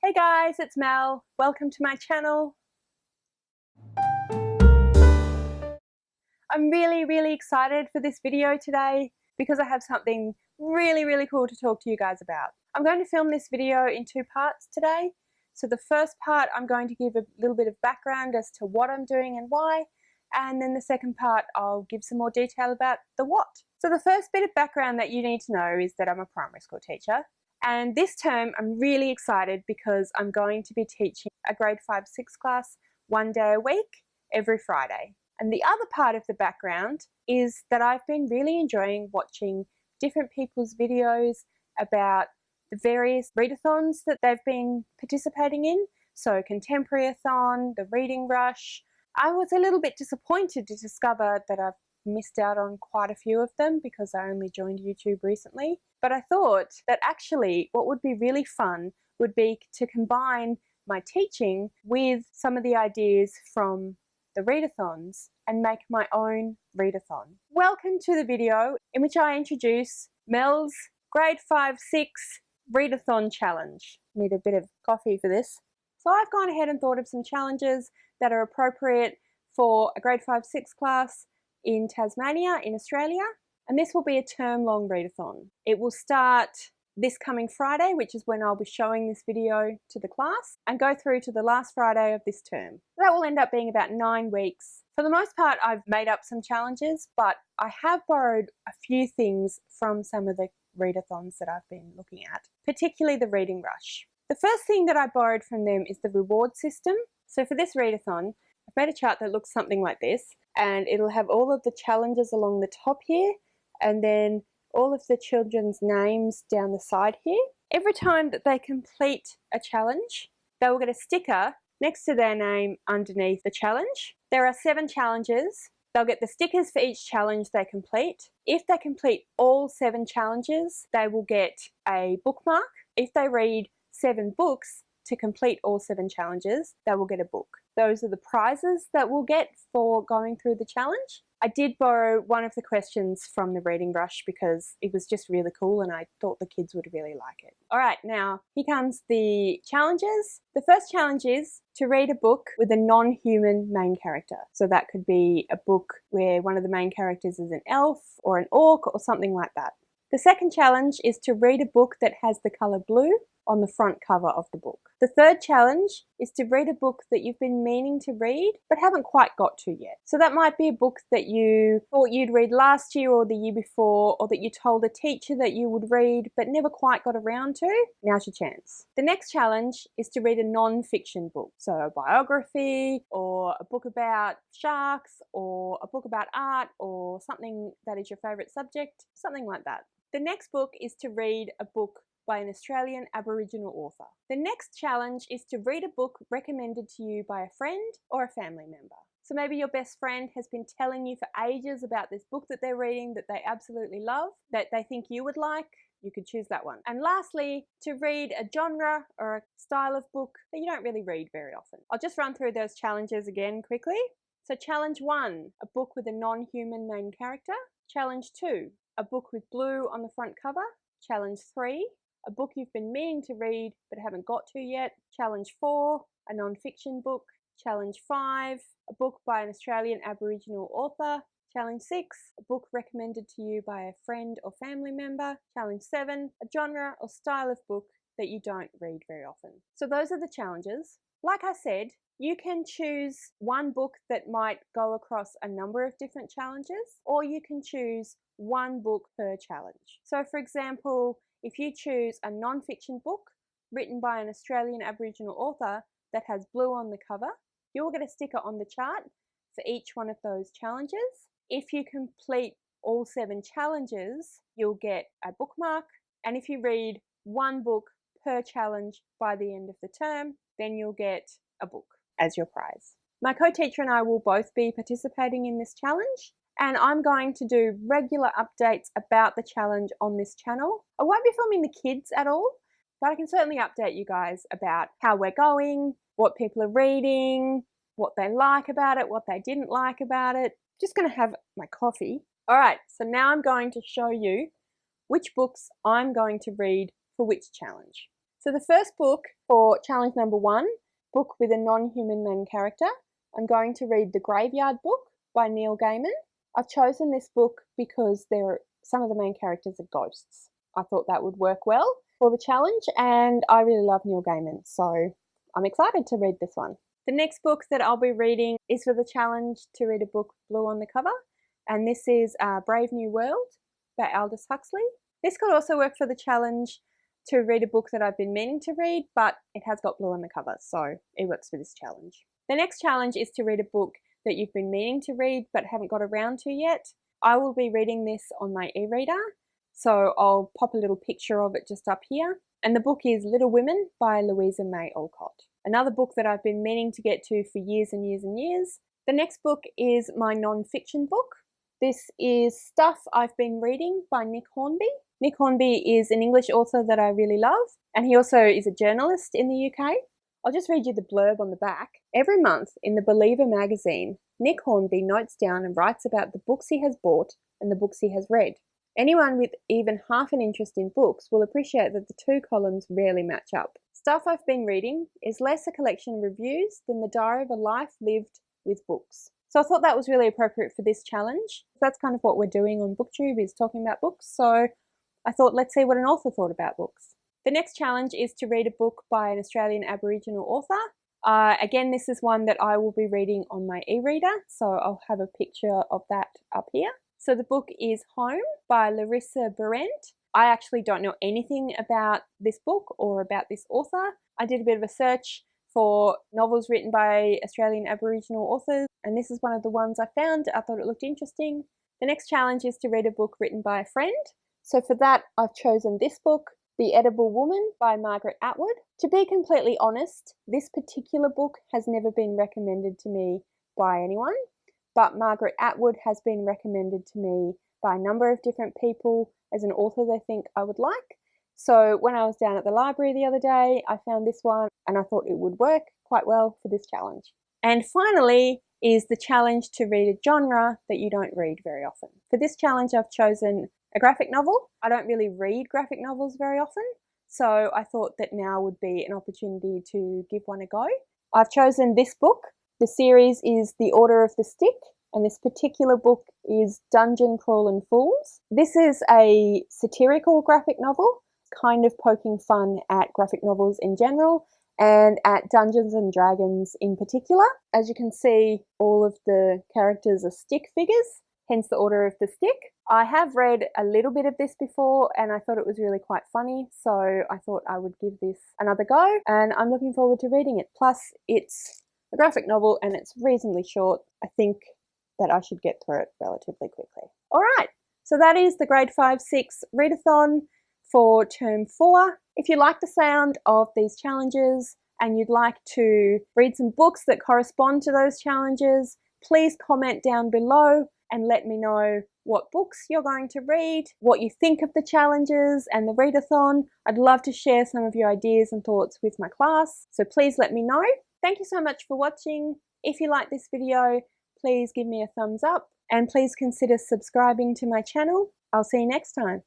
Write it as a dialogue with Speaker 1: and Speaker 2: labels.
Speaker 1: Hey guys, it's Mel. Welcome to my channel. I'm really excited for this video today because I have something really cool to talk to you guys about. I'm going to film this video in two parts today. So the first part, I'm going to give a little bit of background as to what I'm doing and why, and then the second part, I'll give some more detail about the what. So the first bit of background that you need to know is that I'm a primary school teacher. And this term, I'm really excited because I'm going to be teaching a grade 5-6 class 1 day a week, every Friday. And the other part of the background is that I've been really enjoying watching different people's videos about the various readathons that they've been participating in. So Contemporary-athon, the Reading Rush. I was a little bit disappointed to discover that I've missed out on quite a few of them because I only joined YouTube recently. But I thought that actually what would be really fun would be to combine my teaching with some of the ideas from the readathons and make my own readathon. Welcome to the video in which I introduce Mel's grade 5-6 readathon challenge. Need a bit of coffee for this. So I've gone ahead and thought of some challenges that are appropriate for a grade 5-6 class in Tasmania in Australia. And this will be a term-long readathon. It will start this coming Friday, which is when I'll be showing this video to the class, and go through to the last Friday of this term. That will end up being about 9 weeks. For the most part, I've made up some challenges, but I have borrowed a few things from some of the readathons that I've been looking at, particularly the Reading Rush. The first thing that I borrowed from them is the reward system. So for this readathon, I've made a chart that looks something like this, and it'll have all of the challenges along the top here, and then all of the children's names down the side here. Every time that they complete a challenge, they will get a sticker next to their name underneath the challenge. There are 7 challenges. They'll get the stickers for each challenge they complete. If they complete all 7 challenges, they will get a bookmark. If they read 7 books to complete all 7 challenges, they will get a book. Those are the prizes that we'll get for going through the challenge. I did borrow one of the questions from the Reading Rush because it was just really cool and I thought the kids would really like it. All right, now here comes the challenges. The first challenge is to read a book with a non-human main character. So that could be a book where one of the main characters is an elf or an orc or something like that. The second challenge is to read a book that has the colour blue on the front cover of the book. The third challenge is to read a book that you've been meaning to read but haven't quite got to yet. So that might be a book that you thought you'd read last year or the year before, or that you told a teacher that you would read but never quite got around to. Now's your chance. The next challenge is to read a non-fiction book. So a biography, or a book about sharks, or a book about art, or something that is your favourite subject, something like that. The next book is to read a book by an Australian Aboriginal author. The next challenge is to read a book recommended to you by a friend or a family member. So maybe your best friend has been telling you for ages about this book that they're reading that they absolutely love, that they think you would like. You could choose that one. And lastly, to read a genre or a style of book that you don't really read very often. I'll just run through those challenges again quickly. So challenge 1, a book with a non-human main character. Challenge 2, a book with blue on the front cover. Challenge 3, a book you've been meaning to read but haven't got to yet. Challenge 4, a non-fiction book. Challenge 5, a book by an Australian Aboriginal author. Challenge 6, a book recommended to you by a friend or family member. Challenge 7, a genre or style of book that you don't read very often. So those are the challenges. Like I said, you can choose one book that might go across a number of different challenges, or you can choose one book per challenge. So for example, if you choose a non-fiction book written by an Australian Aboriginal author that has blue on the cover, you'll get a sticker on the chart for each one of those challenges. If you complete all 7 challenges, you'll get a bookmark. And if you read one book per challenge by the end of the term, then you'll get a book as your prize. My co-teacher and I will both be participating in this challenge, and I'm going to do regular updates about the challenge on this channel. I won't be filming the kids at all, but I can certainly update you guys about how we're going, what people are reading, what they like about it, what they didn't like about it. Just going to have my coffee. All right, so now I'm going to show you which books I'm going to read for which challenge. So the first book for challenge number 1, book with a non-human main character, I'm going to read The Graveyard Book by Neil Gaiman. I've chosen this book because some of the main characters are ghosts. I thought that would work well for the challenge, and I really love Neil Gaiman, so I'm excited to read this one. The next book that I'll be reading is for the challenge to read a book blue on the cover, and this is Brave New World by Aldous Huxley. This could also work for the challenge to read a book that I've been meaning to read, but it has got blue on the cover, so it works for this challenge. The next challenge is to read a book that you've been meaning to read but haven't got around to yet. I will be reading this on my e-reader, so I'll pop a little picture of it just up here. And the book is Little Women by Louisa May Alcott. Another book that I've been meaning to get to for years and years and years. The next book is my non-fiction book. This is Stuff I've Been Reading by Nick Hornby. Nick Hornby is an English author that I really love, and he also is a journalist in the UK. I'll just read you the blurb on the back. Every month in the Believer magazine, Nick Hornby notes down and writes about the books he has bought and the books he has read. Anyone with even half an interest in books will appreciate that the two columns rarely match up. Stuff I've Been Reading is less a collection of reviews than the diary of a life lived with books. So I thought that was really appropriate for this challenge. That's kind of what we're doing on BookTube, is talking about books. So I thought, let's see what an author thought about books. The next challenge is to read a book by an Australian Aboriginal author. Again, this is one that I will be reading on my e-reader, so I'll have a picture of that up here. So the book is Home by Larissa Berent. I actually don't know anything about this book or about this author. I did a bit of a search for novels written by Australian Aboriginal authors, and this is one of the ones I found. I thought it looked interesting. The next challenge is to read a book written by a friend. So for that, I've chosen this book, The Edible Woman by Margaret Atwood. To be completely honest, this particular book has never been recommended to me by anyone, but Margaret Atwood has been recommended to me by a number of different people as an author they think I would like. So when I was down at the library the other day, I found this one and I thought it would work quite well for this challenge. And finally is the challenge to read a genre that you don't read very often. For this challenge, I've chosen a graphic novel. I don't really read graphic novels very often, so I thought that now would be an opportunity to give one a go. I've chosen this book. The series is The Order of the Stick, and this particular book is Dungeon Crawlin' Fools. This is a satirical graphic novel, kind of poking fun at graphic novels in general and at Dungeons and Dragons in particular. As you can see, all of the characters are stick figures, hence the Order of the Stick. I have read a little bit of this before and I thought it was really quite funny, so I thought I would give this another go, and I'm looking forward to reading it. Plus, it's a graphic novel and it's reasonably short. I think that I should get through it relatively quickly. All right, so that is the Grade 5-6 Readathon for Term 4. If you like the sound of these challenges and you'd like to read some books that correspond to those challenges, please comment down below and let me know what books you're going to read, what you think of the challenges and the readathon. I'd love to share some of your ideas and thoughts with my class, so please let me know. Thank you so much for watching. If you like this video, please give me a thumbs up and please consider subscribing to my channel. I'll see you next time.